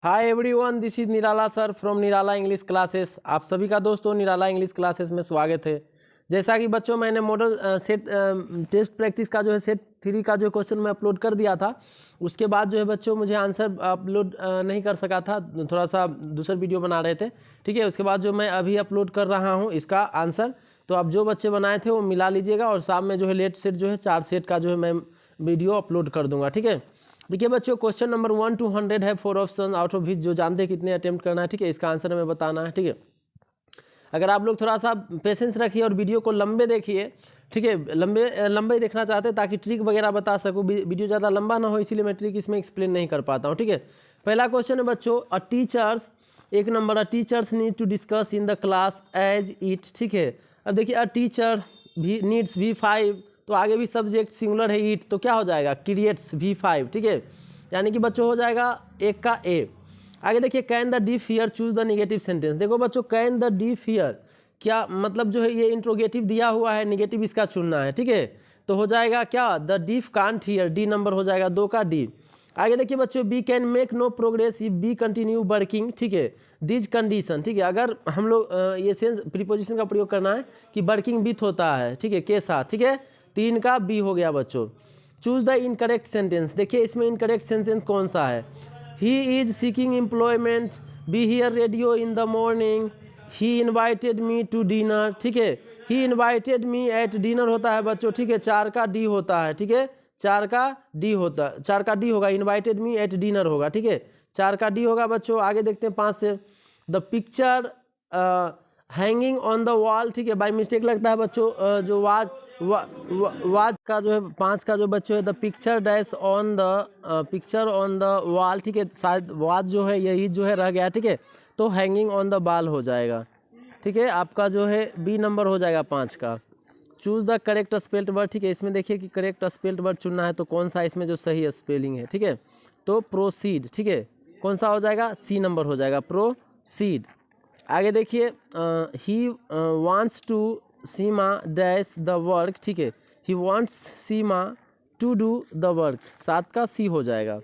Hi everyone, this is Nirala sir from Nirala English classes. आप सभी का दोस्तों निराला इंग्लिश क्लासेस में स्वागत है। जैसा कि बच्चों मैंने मॉडल सेट टेस्ट प्रैक्टिस का जो है सेट 3 का जो क्वेश्चन मैं अपलोड कर दिया था, उसके बाद जो है बच्चों मुझे आंसर अपलोड नहीं कर सका था, थोड़ा सा दूसरा वीडियो बना रहे थे। ठीक है, उसके बाद जो मैं अभी अपलोड कर रहा हूँ इसका आंसर, तो अब जो बच्चे बनाए थे वो मिला लीजिएगा और शाम में जो है लेट सेट जो है 4 सेट का जो है मैं वीडियो अपलोड कर दूंगा। ठीक है, देखिए बच्चों क्वेश्चन नंबर 1 to 100 है 4 ऑप्शन आउट ऑफ विच जो जानते हैं कितने अटेम्प्ट करना है। ठीक है, इसका आंसर हमें बताना है। ठीक है, अगर आप लोग थोड़ा सा पेशेंस रखिए और वीडियो को लंबे देखिए। ठीक है, लंबे ही देखना चाहते हैं ताकि ट्रिक वगैरह बता सकूँ, वीडियो ज़्यादा लंबा ना हो, इसीलिए मैं ट्रिक इसमें एक्सप्लेन नहीं कर पाता हूँ। ठीक है, पहला क्वेश्चन है बच्चों, अ टीचर्स, एक number, a teachers need to discuss in the class as it. ठीक है, अब देखिए अ टीचर भी नीड्स V5, तो आगे भी सब्जेक्ट सिंगुलर है इट, तो क्या हो जाएगा क्रिएट्स V5। ठीक है, यानी कि बच्चों हो जाएगा एक का ए। आगे देखिए can the D fear choose the negative sentence. देखो बच्चों कैन द डी फियर क्या मतलब जो है ये इंट्रोगेटिव दिया हुआ है, निगेटिव इसका चुनना है। ठीक है, तो हो जाएगा क्या the deaf can't hear, D number हो जाएगा 2 का डी। आगे देखिए बच्चों we can make no progress if we continue working. ठीक है, दिज कंडीशन। ठीक है, अगर हम लोग ये सेंस प्रीपोजिशन का प्रयोग करना है कि वर्किंग विथ होता है, ठीक है, के साथ। ठीक है, 3 का बी हो गया बच्चों। Choose the incorrect sentence. देखिए इसमें इनकरेक्ट सेंटेंस कौन सा है, he is seeking employment, we hear radio in the morning, he invited me to dinner. ठीक है, he invited me at dinner होता है बच्चों। ठीक है, 4 का डी होता है। ठीक है, 4 का डी होगा, इन्वाइटेड मी एट डिनर होगा। ठीक है, 4 का डी होगा बच्चों। आगे देखते हैं 5 से, the picture hanging on the wall. ठीक है, बाई मिस्टेक लगता है बच्चों जो वाज का जो है 5 का जो बच्चों है the picture dash on the wall. ठीक है, शायद वाज जो है यही जो है रह गया। ठीक है, तो हैंगिंग ऑन द बाल हो जाएगा। ठीक है, आपका जो है बी नंबर हो जाएगा 5 का। Choose the correct spelled word. ठीक है, इसमें देखिए कि करेक्ट स्पेल्ड वर्ड चुनना है, तो कौन सा इसमें जो सही स्पेलिंग है। ठीक है, तो प्रोसीड। ठीक है, कौन सा हो जाएगा, सी नंबर हो जाएगा, प्रोसीड। आगे देखिए he wants to Seema dash the work. ठीक है, he wants Seema to do the work, 7 का सी हो जाएगा।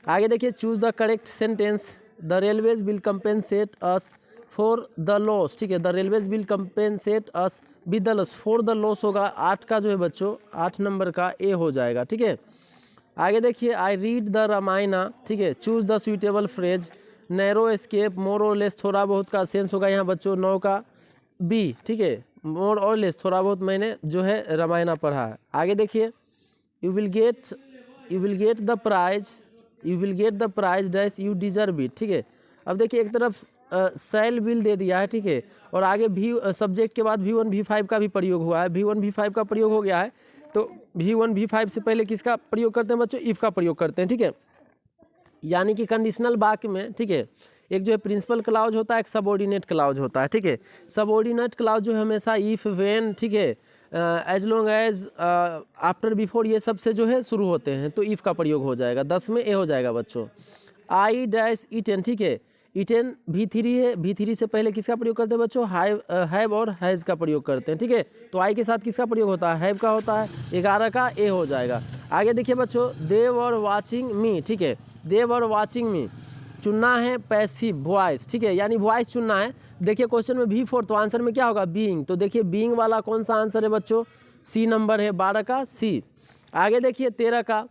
आगे देखिए choose the correct sentence, the railways will compensate us for the loss. ठीक है, the railways will compensate us with the loss, for the loss होगा 8 का जो है बच्चों, 8 नंबर का ए हो जाएगा। ठीक है, आगे देखिए आई रीड द रामायणा। ठीक है, choose the suitable phrase, narrow escape, more or less, थोड़ा बहुत का सेंस होगा यहाँ बच्चों, 9 का बी। ठीक है, मोर और लेस थोड़ा बहुत मैंने जो है रामायणा पढ़ा है। आगे देखिए you will get the prize dash you deserve it. ठीक है, अब देखिए एक तरफ सेल विल दे दिया है। ठीक है, और आगे भी सब्जेक्ट के बाद V1 V5 का भी प्रयोग हुआ है, V1 V5 का प्रयोग हो गया है, तो V1 V5 से पहले किसका प्रयोग करते हैं बच्चों, इफ का प्रयोग करते हैं। ठीक है, यानी कि कंडीशनल वाक्य में, ठीक है, एक जो है प्रिंसिपल क्लाउज होता है, एक सबऑर्डिनेट क्लाउज होता है। ठीक है, सबऑर्डिनेट क्लाउज जो है हमेशा इफ, व्हेन, ठीक है, as long as, after, before, ये सब से जो है शुरू होते हैं, तो इफ का प्रयोग हो जाएगा। 10 में ए हो जाएगा बच्चों। I dash eaten. ठीक है, इटेन V3 है, V3 से पहले किसका प्रयोग करते हैं बच्चों, हैव और हैज़ का प्रयोग करते हैं। ठीक है, तो आई के साथ किसका प्रयोग होता है, हैव का होता है, 11 का ए हो जाएगा। आगे देखिए बच्चों दे वर वाचिंग मी। ठीक है, दे वर वाचिंग मी चुनना है पैसिव वॉइस। ठीक है, यानी वॉइस चुनना है। देखिए क्वेश्चन में V4, तो आंसर में क्या होगा, बीइंग, तो देखिए बीइंग वाला कौन सा आंसर है बच्चों, सी नंबर है, 12 का सी। आगे देखिए 13 का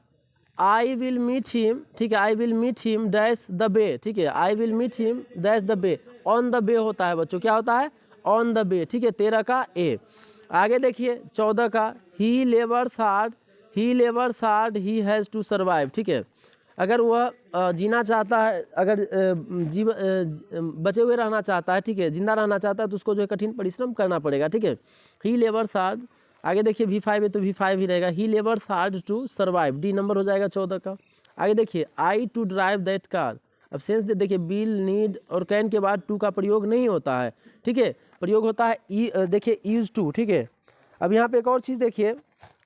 आई विल मीट हिम। ठीक है, I will meet him dash the bay. ठीक है, I will meet him dash the bay, on the bay होता है बच्चों, क्या होता है, ऑन द बे। ठीक है, 13 का ए। आगे देखिए 14 का he labours hard he has to survive. ठीक है, अगर वह जीना चाहता है, अगर बचे हुए रहना चाहता है, ठीक है, जिंदा रहना चाहता है, तो उसको जो है कठिन परिश्रम करना पड़ेगा। ठीक है, ही लेवर्स हार्ड। आगे देखिए V5 है तो V5 ही रहेगा, he labours hard to survive, D number हो जाएगा 14 का। आगे देखिए I to drive that car. अब सेंस देखिए बिल, नीड और कैन के बाद टू का प्रयोग नहीं होता है। ठीक है, प्रयोग होता है देखिए यूज टू। ठीक है, अब यहाँ पे एक और चीज़ देखिए,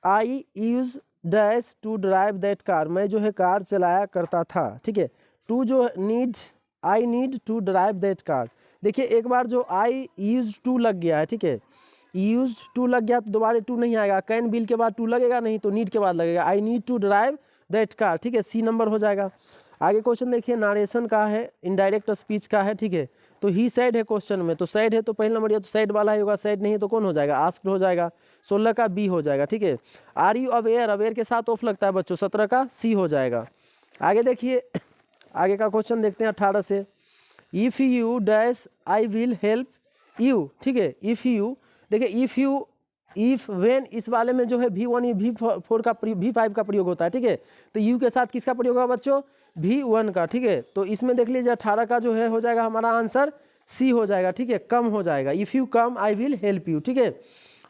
I use dash to drive that car, मैं जो है कार चलाया करता था। ठीक है, टू जो need, I need to drive that car. देखिए एक बार जो आई यूज टू लग गया है, ठीक है, यूज टू लग गया तो दोबारा टू नहीं आएगा, कैन बिल के बाद टू लगेगा नहीं, तो नीड के बाद लगेगा, I need to drive that car. ठीक है, सी नंबर हो जाएगा। आगे क्वेश्चन देखिए, नारेशन का है, इनडायरेक्ट स्पीच का है, ठीक है। तो ही सैड है क्वेश्चन में, तो सैड है तो पहला नंबर या तो सैड वाला ही होगा, सैड नहीं है तो कौन हो जाएगा, आस्क्ड हो जाएगा। 16 का बी हो जाएगा, ठीक है। आर यू अवेयर, अवेयर के साथ ऑफ लगता है बच्चों, 17 का सी हो जाएगा। आगे देखिए, आगे का क्वेश्चन देखते हैं 18 से। If you dash I will help you, ठीक है। इफ़ यू, देखिए इफ़ यू, इफ वेन, इस वाले में जो है V1 V4 का V5 का प्रयोग होता है, ठीक है। तो यू के साथ किसका प्रयोग होगा बच्चों, V1 का, ठीक है। तो इसमें देख लीजिए 18 का जो है हो जाएगा हमारा आंसर सी हो जाएगा, ठीक है। कम हो जाएगा, if you come I will help you, ठीक है।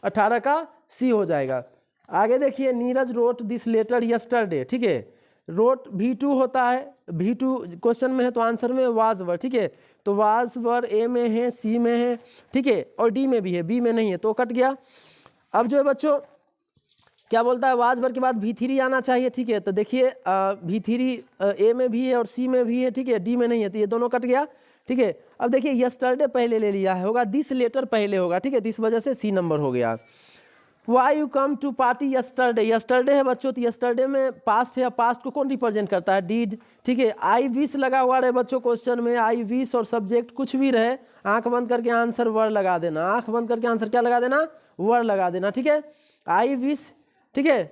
18 का सी हो जाएगा। आगे देखिए, Neeraj wrote this letter yesterday, ठीक है। रोट V2 होता है, V2 क्वेश्चन में है तो आंसर में वाज वर, ठीक है। तो वाज वर ए में है, सी में है, ठीक है, और डी में भी है, बी में नहीं है, तो कट गया। अब जो है बच्चों क्या बोलता है, वाज वर के बाद V3 आना चाहिए, ठीक है। तो देखिए V3 ए में भी है और सी में भी है, ठीक है, डी में नहीं है, तो ये दोनों कट गया, ठीक है। अब देखिए यस्टरडे पहले ले लिया है, होगा दिस लेटर पहले होगा, ठीक है, तो इस वजह से सी नंबर हो गया। Why you come to party yesterday, yesterday है बच्चों, तो यस्टरडे में पास्ट है, पास्ट को कौन रिप्रेजेंट करता है, डीड, ठीक है। आई विश लगा हुआ रहे बच्चों क्वेश्चन में, आई विश और सब्जेक्ट कुछ भी रहे, आंख बंद करके आंसर वर लगा देना, आंख बंद करके आंसर क्या लगा देना, वर लगा देना, ठीक है। आई विश, ठीक है।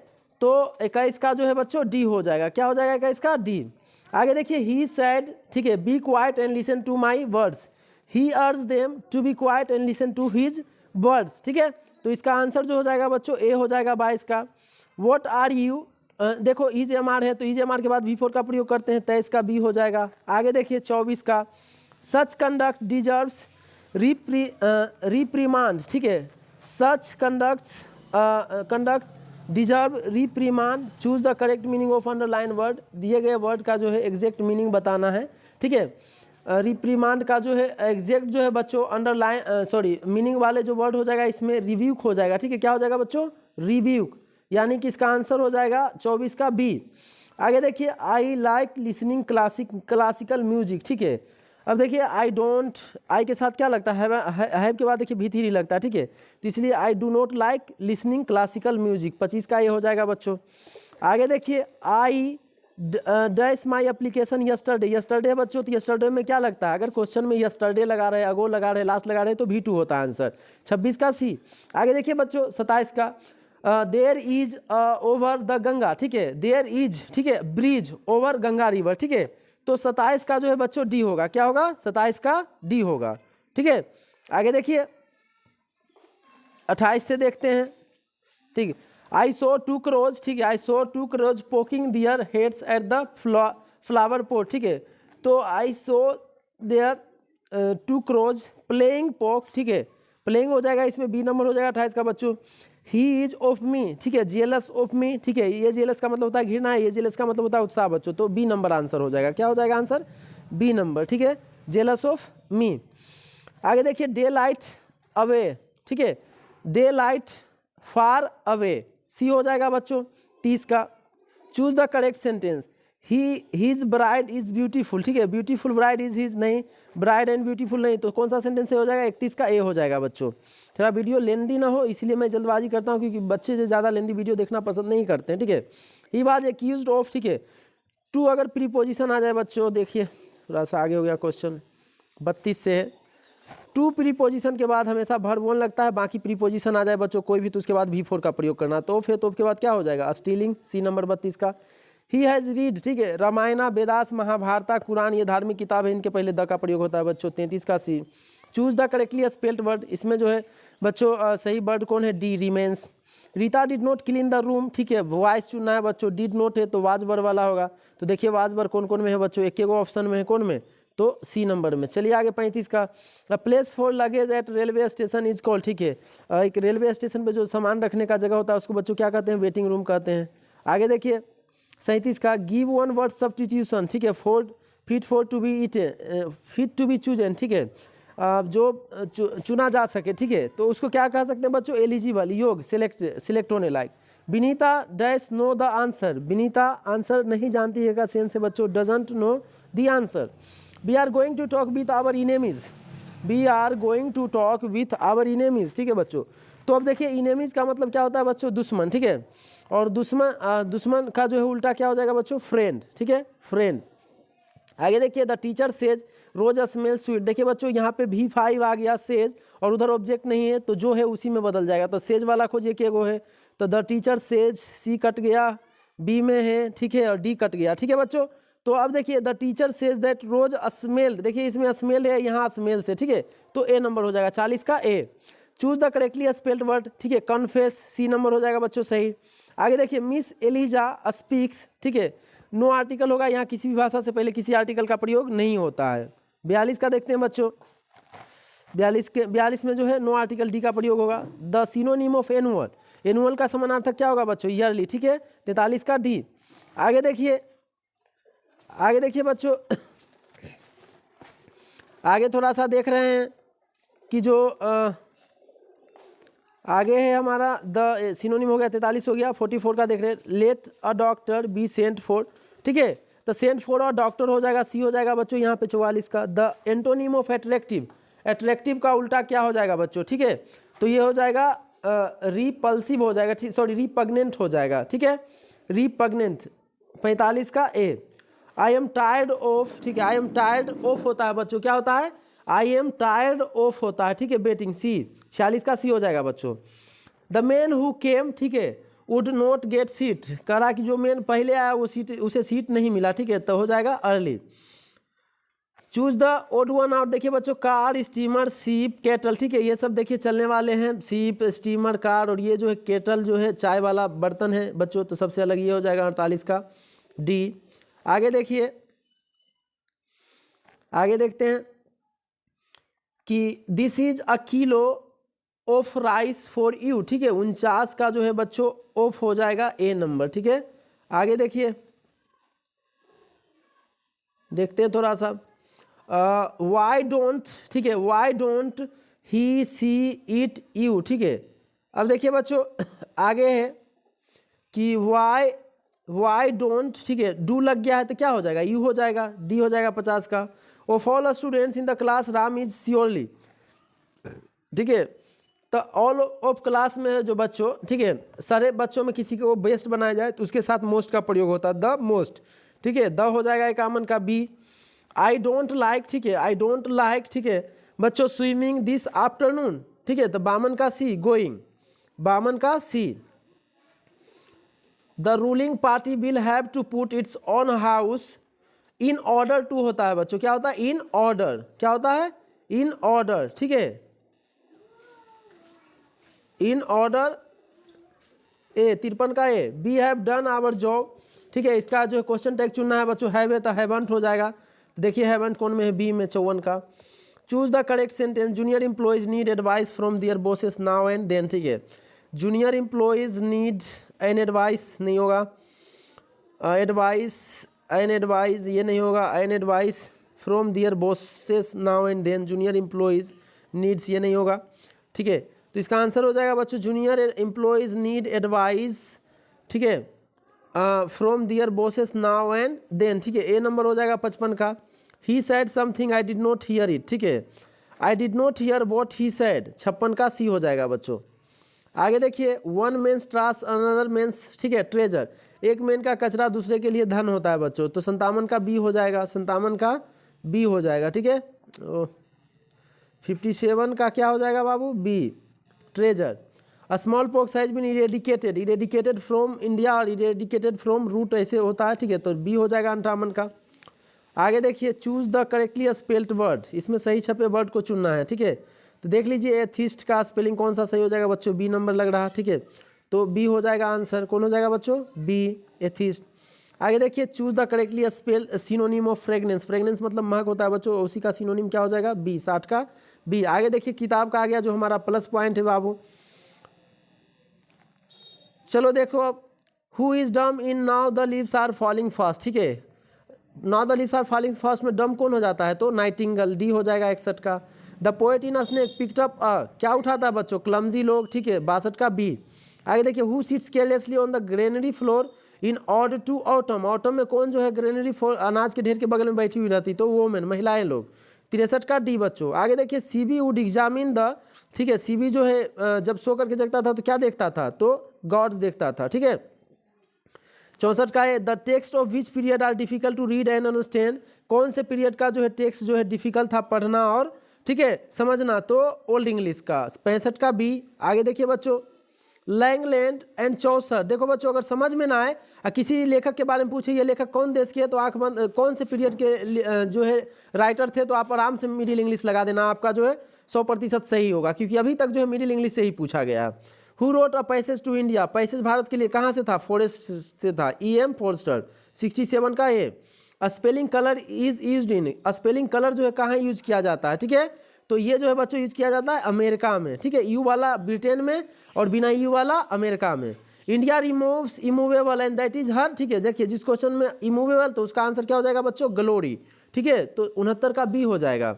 तो 21 का जो है बच्चों डी हो जाएगा, क्या हो जाएगा 21 का डी। आगे देखिए, ही सैड, ठीक है, be quiet and listen to my words, he urged them to be quiet and listen to his words, ठीक है। तो इसका आंसर जो हो जाएगा बच्चों ए हो जाएगा 22 का। व्हाट आर यू, देखो इज एम आर है तो इज एम आर के बाद V4 का प्रयोग करते हैं, 23 का बी हो जाएगा। आगे देखिए 24 का, सच कंडक्ट डिजर्व्स रिप्रीमांड, ठीक है। Such conduct deserve reprimand, choose the correct meaning of underline word, दिए गए वर्ड का जो है एग्जैक्ट मीनिंग बताना है, ठीक है। रिप्रीमांड का जो है एग्जैक्ट जो है बच्चों अंडरलाइन सॉरी मीनिंग वाले जो वर्ड हो जाएगा इसमें रिव्यूक हो जाएगा, ठीक है। क्या हो जाएगा बच्चों, रिव्यूक, यानी कि इसका आंसर हो जाएगा 24 का बी। आगे देखिए, I like listening classical music, ठीक है। अब देखिए आई डोंट, आई के साथ क्या लगता है, हैव के बाद देखिए V3 लगता है, ठीक है। तो इसलिए I do not like listening classical music, 25 का ये हो जाएगा बच्चों। आगे देखिए, I dash my application yesterday, yesterday बच्चों, तो यस्टरडे में क्या लगता है, अगर क्वेश्चन में यस्टरडे लगा रहे, अगो लगा रहे, लास्ट लगा रहे तो V2 होता है आंसर, 26 का सी। आगे देखिए बच्चों 27 का, there is over the Ganga, ठीक है, देयर इज, ठीक है, ब्रिज ओवर गंगा रिवर, ठीक है। तो 27 का जो है बच्चों डी होगा, क्या होगा, 27 का डी होगा, ठीक है। आगे देखिए 28 से देखते हैं, ठीक है। आई सो टू क्रोज, ठीक है, I so two crows poking their heads at the flower pot, ठीक है। तो I saw there two crows playing poke, ठीक है, प्लेइंग हो जाएगा, इसमें बी नंबर हो जाएगा 28 का बच्चों। ही इज ऑफ मी, ठीक है, जेलस ऑफ मी, ठीक है, ये जेलस का मतलब होता है घृणा, ये जेलस का मतलब होता है उत्साह बच्चों, तो बी नंबर आंसर हो जाएगा, क्या हो जाएगा आंसर, बी नंबर, ठीक है, जेलस ऑफ मी। आगे देखिए, डे लाइट अवे, ठीक है, डे लाइट फार अवे, सी हो जाएगा बच्चों 30 का। Choose the correct sentence, his bride is beautiful, ठीक है, ब्यूटीफुल ब्राइड इज हिज नहीं, ब्राइड एंड ब्यूटीफुल नहीं, तो कौन सा सेंटेंस हो जाएगा, 31 का ए हो जाएगा बच्चों। थोड़ा वीडियो लेंदी ना हो इसलिए मैं जल्दबाजी करता हूँ, क्योंकि बच्चे जो ज़्यादा लेंदी वीडियो देखना पसंद नहीं करते हैं, ठीक है। ही वाज एक्यूज्ड ऑफ, ठीक है, टू अगर प्रीपोजिशन आ जाए बच्चों, देखिए थोड़ा सा आगे हो गया क्वेश्चन, 32 से है। टू प्रीपोजिशन के बाद हमेशा वर्ब वन लगता है, बाकी प्रीपोजिशन आ जाए बच्चों कोई भी तो उसके बाद V4 का प्रयोग करना, तो फिर तो के बाद क्या हो जाएगा, स्टीलिंग, सी नंबर 32 का। ही हैज़ रीड, ठीक है, रामायणा वेदास महाभारता कुरान, ये धार्मिक किताब है, इनके पहले द का प्रयोग होता है बच्चों, 33 का C. Choose the correctly spelled word, इसमें जो है बच्चों सही वर्ड कौन है, D, remains. Rita did not clean the room, ठीक है, वॉइस चुनना है बच्चों, डिड नॉट है तो वाज वर वाला होगा, तो देखिए वाज वर कौन कौन में है बच्चों, एक एक ऑप्शन में है, कौन में, तो सी नंबर में। चलिए आगे 35 का, place for luggage eight railway station is called, ठीक है, एक रेलवे स्टेशन पे जो सामान रखने का जगह होता है उसको बच्चों क्या कहते हैं, वेटिंग रूम कहते हैं। आगे देखिए 37 का, गिव वन वर्ड सब्स्टिट्यूशन, ठीक है, fit for to be it, fit to be chosen, ठीक है, जो चुना जा सके, ठीक है, तो उसको क्या कह सकते हैं बच्चों, एलिजिबल, योग, सिलेक्ट होने लायक। Vinita dash know the answer, Vinita answer नहीं जानती है का सेंस है बच्चों, doesn't know the answer. We are going to talk with our enemies, we are going to talk with our enemies, ठीक है बच्चों। तो अब देखिए इनेमीज का मतलब क्या होता है बच्चों, दुश्मन, ठीक है, और दुश्मन का जो है उल्टा क्या हो जाएगा बच्चों, फ्रेंड, ठीक है, फ्रेंड्स। आगे देखिए the teacher says rose smell sweet. देखिए बच्चों यहाँ पे V5 आ गया सेज और उधर ऑब्जेक्ट नहीं है तो जो है उसी में बदल जाएगा। तो सेज वाला खोजिए के गो है, तो द टीचर सेज सी कट गया, बी में है, ठीक है, और डी कट गया, ठीक है बच्चों। तो अब देखिए the teacher says that rose smelled, देखिए इसमें स्मेल है, यहाँ स्मेल से, ठीक है, तो ए नंबर हो जाएगा 40 का A. Choose the correctly spelled word, ठीक है, कन्फेस, सी नंबर हो जाएगा बच्चों सही। आगे देखिए मिस एलिजा स्पीक्स, ठीक है, नो आर्टिकल होगा, यहाँ किसी भी भाषा से पहले किसी आर्टिकल का प्रयोग नहीं होता है। 42 का देखते हैं बच्चों, 42 में जो है नो आर्टिकल डी का प्रयोग होगा। The synonym of annual, annual का समानार्थक क्या होगा बच्चों, ईयरली, ठीक है, 43 का डी। आगे देखिए बच्चों आगे थोड़ा सा देख रहे हैं कि जो आगे है हमारा द सिनोनिम हो गया, 43 हो गया। 44 का देख रहे हैं, let a doctor be sent for, ठीक है, तो सेंट फॉर और डॉक्टर हो जाएगा, सी हो जाएगा बच्चों यहाँ पे 44 का। The antonym of attractive, attractive का उल्टा क्या हो जाएगा बच्चों, ठीक है, तो ये हो जाएगा रिपल्सिव हो जाएगा, ठीक, सॉरी रिपग्नेंट हो जाएगा, ठीक है, रिपग्नेंट। 45 का A. I am tired of, ठीक है, आई एम टायर्ड ऑफ होता है बच्चों, क्या होता है, आई एम टायर्ड ऑफ होता है, ठीक है, बेटिंग, सी। 46 का सी हो जाएगा बच्चों। द मैन हु केम, ठीक है, वुड नॉट गेट सीट, कह रहा कि जो मैन पहले आया वो सीट, उसे सीट नहीं मिला, ठीक है, तो हो जाएगा early. Choose the odd one out, देखिए बच्चों कार, स्टीमर, सीप, केटल, ठीक है, ये सब देखिए चलने वाले हैं, सीप, स्टीमर, कार, और ये जो है केटल जो है चाय वाला बर्तन है बच्चों, तो सबसे अलग ये हो जाएगा 48 का डी। आगे देखिए, आगे देखते हैं कि this is a kilo of rice for you, ठीक है, 49 का जो है बच्चों ऑफ हो जाएगा ए नंबर, ठीक है। आगे देखिए, देखते हैं थोड़ा सा, वाई डोंट, ठीक है, why don't he see it you, ठीक है। अब देखिए बच्चों आगे है कि वाई डोंट, ठीक है, डू लग गया है तो क्या हो जाएगा, यू हो जाएगा, डी हो जाएगा 50 का। Of all students in the class Ram is surely, ठीक है, तो ऑल ऑफ क्लास में जो बच्चों, ठीक है, सारे बच्चों में किसी को बेस्ट बनाया जाए तो उसके साथ मोस्ट का प्रयोग होता है, द मोस्ट, ठीक है, द हो जाएगा इक्यावन का बी। आई डोंट लाइक, ठीक है, आई डोंट लाइक, ठीक है बच्चों, स्विमिंग दिस आफ्टरनून, ठीक है, तो 52 का सी, गोइंग, 52 का C. The ruling party will have to put its own house in order to होता है बच्चों, क्या होता है, इन ऑर्डर, क्या होता है, इन ऑर्डर, ठीक है, इन ऑर्डर ए, 53 का A. We have done our job, ठीक है, इसका जो क्वेश्चन टैग चुनना है बच्चों, हैव है तो हैवंट हो जाएगा, देखिए हैवंट कौन में है, बी में, 54 का। Choose the correct sentence, junior employees need advice from their bosses now and then, ठीक है, junior employees need an advice नहीं होगा, एडवाइस, एन एडवाइस ये नहीं होगा, an advice from their bosses now and then, junior employees needs ये नहीं होगा, ठीक है, तो इसका आंसर हो जाएगा बच्चों जूनियर एम्प्लॉयज नीड एडवाइस, ठीक है, from their bosses now and then, ठीक है, ए नंबर हो जाएगा 55 का। He said something I did not hear it, ठीक है, I did not hear what he said, 56 का सी हो जाएगा बच्चों। आगे देखिए, one man's trash another man's, ठीक है, ट्रेजर, एक मेन का कचरा दूसरे के लिए धन होता है बच्चों, तो 57 का बी हो जाएगा, 57 का बी हो जाएगा, ठीक है। 57 का क्या हो जाएगा बाबू, B, treasure. A smallpox has been eradicated, eradicated from India और इरेडिकेटेड फ्रॉम रूट ऐसे होता है, ठीक है, तो बी हो जाएगा 58 का। आगे देखिए, choose the correctly spelled word, इसमें सही छपे वर्ड को चुनना है, ठीक है, तो देख लीजिए एथिस्ट का स्पेलिंग कौन सा सही हो जाएगा बच्चों, बी नंबर लग रहा है, ठीक है, तो बी हो जाएगा आंसर, कौन हो जाएगा बच्चों, बी, एथिस्ट। आगे देखिए, choose the correctly spell synonym of fragrance, fragrance मतलब महक होता है बच्चों, उसी का सिनोनिम क्या हो जाएगा, बी, 60 का बी। आगे देखिए, किताब का आ गया जो हमारा प्लस पॉइंट है बाबू, चलो देखो अब, who is dumb in now the leaves are falling fast, ठीक है, now the leaves are falling fast में डम कौन हो जाता है, तो नाइटिंगल, डी हो जाएगा 61 का। The poet in a snake picked up अ, क्या उठाता है बच्चों, क्लमजी लोग, ठीक है, 62 का बी। आगे देखिए, who sits carelessly on the granary floor in order to autumn, autumn में कौन जो है ग्रेनरी फ्लोर अनाज के ढेर के बगल में बैठी हुई रहती, तो वोमेन, महिलाएं लोग, 63 का डी बच्चों। आगे देखिए, सीबी वुड एग्जामिन द, ठीक है, सीबी जो है जब सो करके जगता था तो क्या देखता था, तो गॉड देखता था, ठीक है, 64 का है the text of which period are difficult to read and understand, कौन से पीरियड का जो है टेक्स्ट जो है डिफिकल्ट था पढ़ना और ठीक है समझना, तो ओल्ड इंग्लिश का। 65 का बी। आगे देखिए बच्चों, लैंगलैंड एंड चौसर। देखो बच्चों, अगर समझ में ना आए किसी लेखक के बारे में पूछे ये लेखक कौन देश के है, तो आंख बंद, कौन से पीरियड के जो है राइटर थे, तो आप आराम से मिडिल इंग्लिश लगा देना, आपका जो है 100% सही होगा, क्योंकि अभी तक जो है मिडिल इंग्लिश से ही पूछा गया है। Who wrote a passage to India, passage Bharat के लिए कहाँ से था, फॉरेस्ट से था, E.M. फोर्स्टर। 67 का A. Spelling colour is used in, spelling colour जो है कहाँ यूज किया जाता है, ठीक है, तो ये जो है बच्चों यूज किया जाता है अमेरिका में, ठीक है, यू वाला ब्रिटेन में और बिना यू वाला अमेरिका में। India removes immovable and that is her, ठीक है, देखिए जिस क्वेश्चन में इमूवेबल तो उसका आंसर क्या हो जाएगा बच्चों, ग्लोरी, ठीक है, तो 69 का बी हो जाएगा।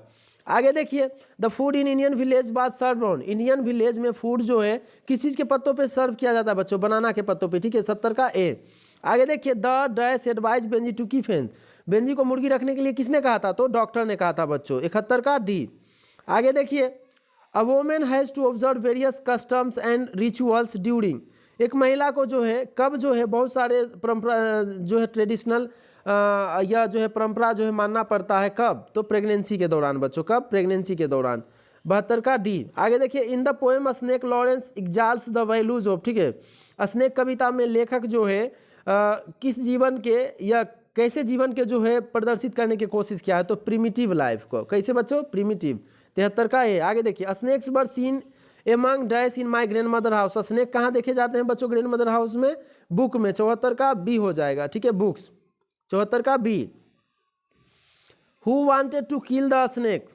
आगे देखिए, the food in Indian village was serve on, Indian village में फूड जो है किस चीज़ के पत्तों पे सर्व किया जाता है बच्चों, बनाना के पत्तों पे, ठीक है, 70 का ए। आगे देखिए, the dash advise Benjy to keep hens, Benjy को मुर्गी रखने के लिए किसने कहा था, तो डॉक्टर ने कहा था बच्चों। 71 का डी। आगे देखिए, a women has to observe various customs and rituals during, एक महिला को जो है कब जो है बहुत सारे परंपरा जो है ट्रेडिशनल या जो है परंपरा जो है मानना पड़ता है, कब, तो प्रेगनेंसी के दौरान बच्चों, कब, प्रेगनेंसी के दौरान। 72 का डी। आगे देखिए, in the poem snake Lawrence exalts the values of, ठीक है, स्नेक कविता में लेखक जो है किस जीवन के या कैसे जीवन के जो है प्रदर्शित करने की कोशिश किया है, तो प्रिमिटिव लाइफ को, कैसे बच्चों, प्रिमिटिव। 73 का ए। आगे देखिए, snakes were seen among dash in my grandmother house, snake कहाँ देखे जाते हैं बच्चों, ग्रैंड मदर हाउस में, बुक में। 74 का बी हो जाएगा, ठीक है, बुक्स। 74 का B. Who wanted to kill the snake,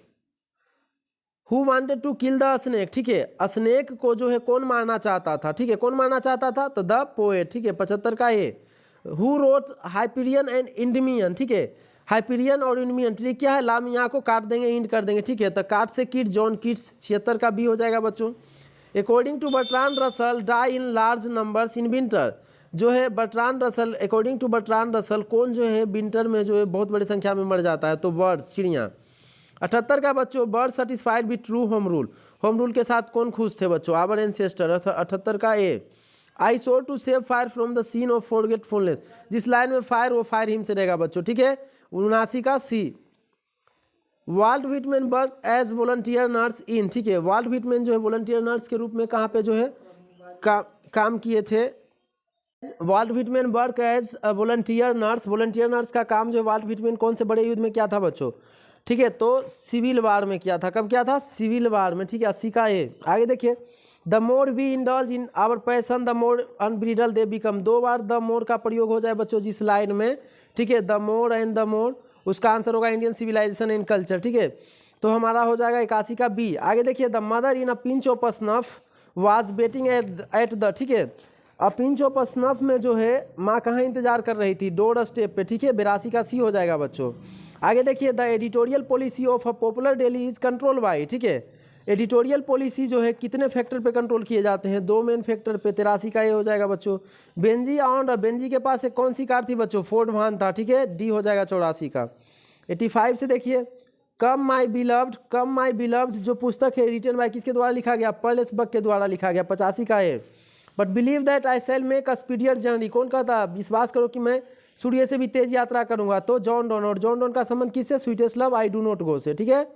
who wanted to kill the snake, ठीक है, स्नेक को जो है कौन मारना चाहता था, ठीक है, कौन मारना चाहता था, तो द पोएट, ठीक है। 75 का ए। हु रोट हाइपीरियन एंड इंडमियन, ठीक है, हाइपीरियन और इंडमियन, ठीक क्या है, लाम यहाँ को काट देंगे, इंड कर देंगे, ठीक है, तो काट से किट, जॉन किट्स। 76 का बी हो जाएगा बच्चों। According to Bertrand Russell die in large numbers in winter, जो है Bertrand Russell, according to Bertrand Russell कौन जो है विंटर में जो है बहुत बड़ी संख्या में मर जाता है, तो बर्ड्स, चिड़ियाँ। 78 का बच्चों, bird satisfied with true home rule, home rule के साथ कौन खुश थे बच्चों, आवर एंसेस्टर। 78 का A. I so to save fire from the scene of forgetfulness, जिस लाइन में फायर वो फायर हिम से रहेगा बच्चों, ठीक है। 79 का C. Walt Whitman work as volunteer nurse in, ठीक है, वाल्ट व्हिटमैन जो है वॉलंटियर नर्स के रूप में कहाँ पे जो है काम किए थे। Walt Whitman work as volunteer nurse, volunteer nurse का काम जो है वाल्ट व्हिटमैन कौन से बड़े युद्ध में किया था बच्चों, ठीक है, तो सिविल वार में किया था, कब किया था, सिविल वार में, ठीक है। 80 का ए। आगे देखिए, the more we indulge in our passion the more unbridled they become, 2 बार द मोर का प्रयोग हो जाए बच्चों जिस लाइन में, ठीक है, the more and the more, उसका आंसर होगा इंडियन सिविलाइजेशन एंड कल्चर, ठीक है, तो हमारा हो जाएगा 81 का बी। आगे देखिए, the mother in a pinch of snuff was waiting at the, ठीक है, अ पिंच ऑफ स्नफ में जो है माँ कहाँ इंतजार कर रही थी, डोर स्टेप पे, ठीक है, 82 का सी हो जाएगा बच्चों। आगे देखिए, the editorial policy of a popular daily is control by, ठीक है, एडिटोरियल पॉलिसी जो है कितने फैक्टर पे कंट्रोल किए जाते हैं, 2 मेन फैक्टर पे। 83 का ये हो जाएगा बच्चों। बेंजी ऑन, बेंजी के पास एक कौन सी कार थी बच्चों, फोर्ड वाहन था, ठीक है, डी हो जाएगा 84 का। 85 से देखिए, कम माई बिलव्ड, कम माई बिलव्ड जो पुस्तक है रिटन बाय किसके द्वारा लिखा गया, पर्लेस बक के द्वारा लिखा गया, 85 का है। But believe that I shall make a speedier journey, कौन कहता, विश्वास करो कि मैं सूर्य से भी तेज यात्रा करूंगा, तो जॉन डॉन, और जॉन डॉन का संबंध किससे, sweetest love I do not go से, ठीक है।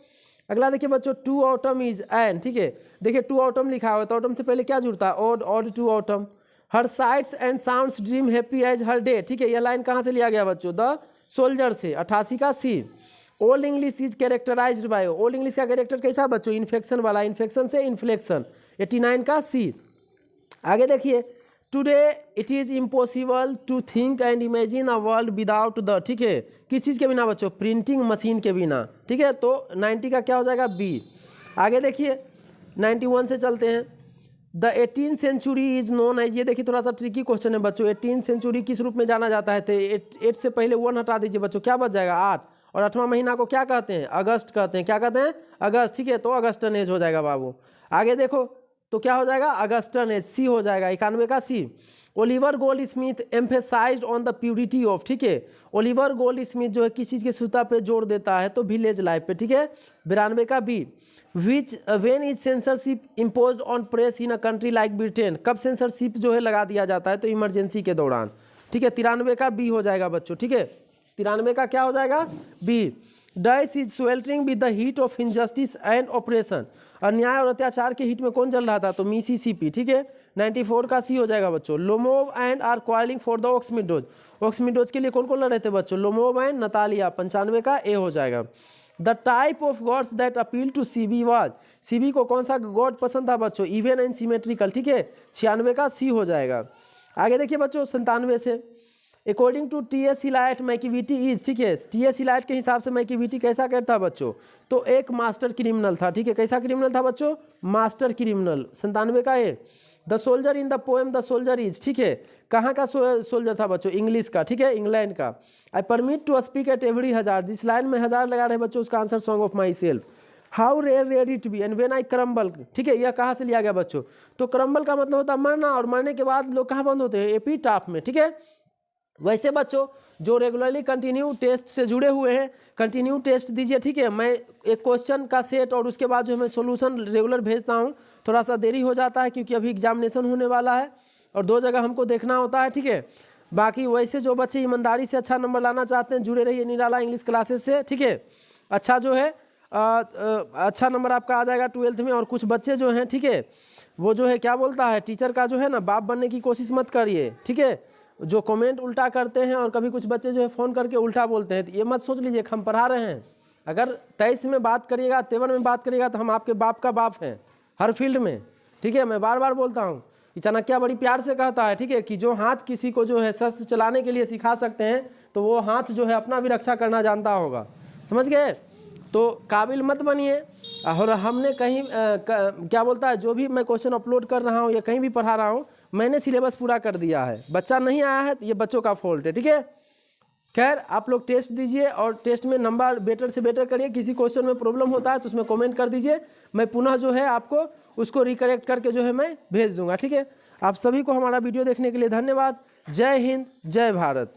अगला देखिए बच्चों, टू ऑटम इज एन, ठीक है, देखिए टू ऑटम लिखा हुआ है, तो ऑटम से पहले क्या जुड़ता है, ode, ode to autumn. Her sights and sounds dream happy as her day, ठीक है, यह लाइन कहाँ से लिया गया बच्चों, द सोल्जर से। 88 का C. Old English is characterised by, Old English का कैरेक्टर कैसा बच्चों, इन्फेक्शन वाला, इन्फेक्शन से इन्फ्लेक्शन। 89 का सी। आगे देखिए, today it is impossible to think and imagine a world without the, ठीक है, किस चीज़ के बिना बच्चों, प्रिंटिंग मशीन के बिना, ठीक है, तो 90 का क्या हो जाएगा, बी। आगे देखिए, 91 से चलते हैं। The 18th century is known as, ये देखिए थोड़ा सा ट्रिकी क्वेश्चन है बच्चों, 18th सेंचुरी किस रूप में जाना जाता है, तो 8 से पहले 1 हटा दीजिए बच्चों, क्या बच जाएगा, 8, और 8वां महीना को क्या कहते हैं, अगस्त कहते हैं, क्या कहते हैं, अगस्त, ठीक है, तो अगस्टन एज हो जाएगा बाबू। आगे देखो तो क्या हो जाएगा, अगस्टन एज, सी हो जाएगा, 91 का C. Oliver Goldsmith emphasised on the purity of, ठीक है, ओलिवर गोल्ड स्मिथ जो है किस चीज़ की शुद्धता पे जोर देता है, तो विलेज लाइफ पे, ठीक है, 92 का B. Which when is censorship imposed on press in a country like Britain, कब सेंसरशिप जो है लगा दिया जाता है, तो इमरजेंसी के दौरान। ठीक है, 93 का बी हो जाएगा बच्चों। ठीक है, 93 का क्या हो जाएगा, B. Dash is sweltering with the heat of injustice and oppression, अन्याय और अत्याचार के हीट में कौन जल रहा था, तो मिसिसिपी। ठीक है, 94 का सी हो जाएगा बच्चों। Lomov and are quarrelling for the Oxen Meadows, Oxen Meadows के लिए कौन कौन लड़ रहे थे बच्चों, लोमोव एंड नतालिया, 95 का ए हो जाएगा। The type of gods that appeal to CB was, CB को कौन सा गॉड पसंद था बच्चों, इवन एंड सिमेट्रिकल। ठीक है, 96 का सी हो जाएगा। आगे देखिए बच्चों 97 से, अकॉर्डिंग टू टी.एस. इलायट मैकिविटी इज, ठीक है, टी.एस. इलायट के हिसाब से मैकिविटी कैसा करता बच्चों, तो एक मास्टर क्रिमिनल था। ठीक है, कैसा क्रिमिनल था बच्चों, मास्टर क्रिमिनल, 97 का A. The soldier in the poem the soldier is, ठीक है, कहाँ का सोल्जर था बच्चों, इंग्लिश का। ठीक है, इंग्लैंड का। I permit to speak at every hazard, इस लाइन में हजार लगा रहे बच्चों, उसका answer song of myself. How rare it be and when I crumble, ठीक है, यह कहाँ से लिया गया बच्चों, तो क्रम्बल का मतलब होता है मरना, और मरने के बाद लोग कहाँ बंद होते हैं, एपिटाफ में। ठीक है, वैसे बच्चों जो रेगुलरली कंटिन्यू टेस्ट से जुड़े हुए हैं, कंटिन्यू टेस्ट दीजिए। ठीक है, मैं एक क्वेश्चन का सेट और उसके बाद जो मैं सॉल्यूशन रेगुलर भेजता हूँ, थोड़ा सा देरी हो जाता है क्योंकि अभी एग्जामिनेशन होने वाला है और 2 जगह हमको देखना होता है। ठीक है, बाकी वैसे जो बच्चे ईमानदारी से अच्छा नंबर लाना चाहते हैं, जुड़े रहिए निराला इंग्लिश क्लासेस से। ठीक है, अच्छा जो है अच्छा नंबर आपका आ जाएगा 12th में। और कुछ बच्चे जो हैं, ठीक है, वो जो है क्या बोलता है, टीचर का जो है ना बाप बनने की कोशिश मत करिए। ठीक है, जो कमेंट उल्टा करते हैं और कभी कुछ बच्चे जो है फ़ोन करके उल्टा बोलते हैं, तो ये मत सोच लीजिए हम पढ़ा रहे हैं। अगर 23 में बात करिएगा, 53 में बात करिएगा, तो हम आपके बाप का बाप हैं हर फील्ड में। ठीक है, मैं बार बार बोलता हूँ कि चाणक्य बड़ी प्यार से कहता है, ठीक है, कि जो हाथ किसी को जो है शस्त्र चलाने के लिए सिखा सकते हैं, तो वो हाथ जो है अपना भी रक्षा करना जानता होगा। समझ गए, तो काबिल मत बनिए। और हमने कहीं क्या बोलता है, जो भी मैं क्वेश्चन अपलोड कर रहा हूँ या कहीं भी पढ़ा रहा हूँ, मैंने सिलेबस पूरा कर दिया है। बच्चा नहीं आया है तो ये बच्चों का फॉल्ट है। ठीक है, खैर आप लोग टेस्ट दीजिए और टेस्ट में नंबर बेटर से बेटर करिए। किसी क्वेश्चन में प्रॉब्लम होता है तो उसमें कमेंट कर दीजिए, मैं पुनः जो है आपको उसको रिकरेक्ट करके जो है मैं भेज दूंगा। ठीक है, आप सभी को हमारा वीडियो देखने के लिए धन्यवाद। जय हिंद, जय भारत।